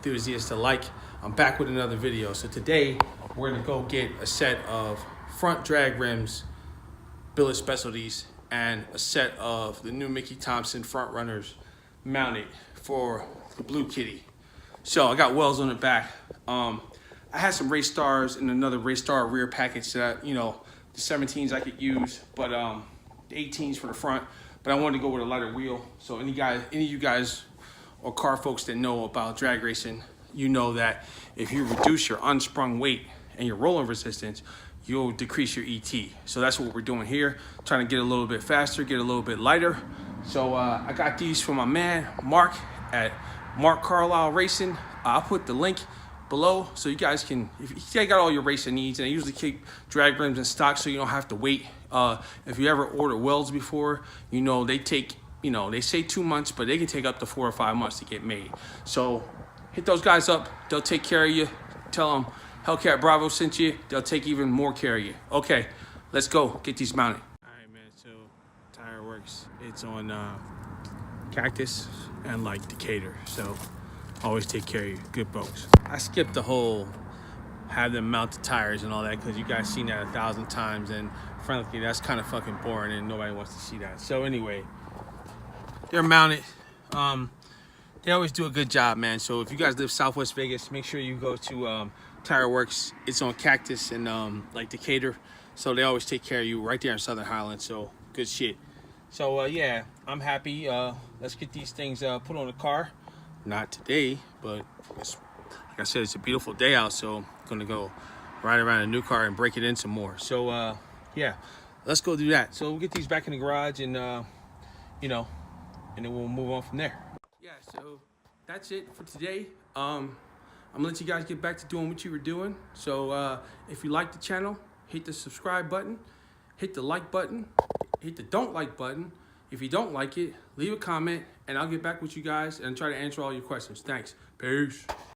enthusiasts alike. I'm back with another video. So today we're gonna go get a set of front drag rims, Billet Specialties, and a set of the new Mickey Thompson front runners mounted for the Blue Kitty. So I got wells on the back. I had some race stars and another race star rear package that the 17s I could use, but the 18s for the front. But I wanted to go with a lighter wheel. So any of you guys or car folks that know about drag racing, you know that if you reduce your unsprung weight and your rolling resistance, you'll decrease your ET. So that's what we're doing here, trying to get a little bit faster, get a little bit lighter. So I got these from my man Mark at Carlye Racing. I'll put the link below so you guys can, if you got all your racing needs, and I usually keep drag rims in stock so you don't have to wait. If you ever order welds before, they take, they say 2 months, but they can take up to 4 or 5 months to get made. So hit those guys up. They'll take care of you. Tell them HellCatBravo sent you. They'll take even more care of you. Okay, let's go get these mounted. All right, man, so Tire Works. It's on Cactus and like Decatur. So always take care of you. Good folks. I skipped the whole have them mount the tires and all that because you guys seen that 1,000 times, and frankly that's kind of fucking boring and nobody wants to see that. So anyway, they're mounted. They always do a good job, man. So if you guys live Southwest Vegas, make sure you go to Tire Works. It's on Cactus and like Decatur. So they always take care of you right there in Southern Highlands. So good shit. So yeah, I'm happy. Let's get these things put on the car. Not today, but like I said, it's a beautiful day out, so I'm gonna go ride around a new car and break it in some more. So yeah, let's go do that. So we'll get these back in the garage, and and then we'll move on from there. Yeah, so that's it for today. I'm gonna let you guys get back to doing what you were doing. So if you like the channel, hit the subscribe button, hit the like button, hit the don't like button. If you don't like it, leave a comment, and I'll get back with you guys and try to answer all your questions. Thanks. Peace.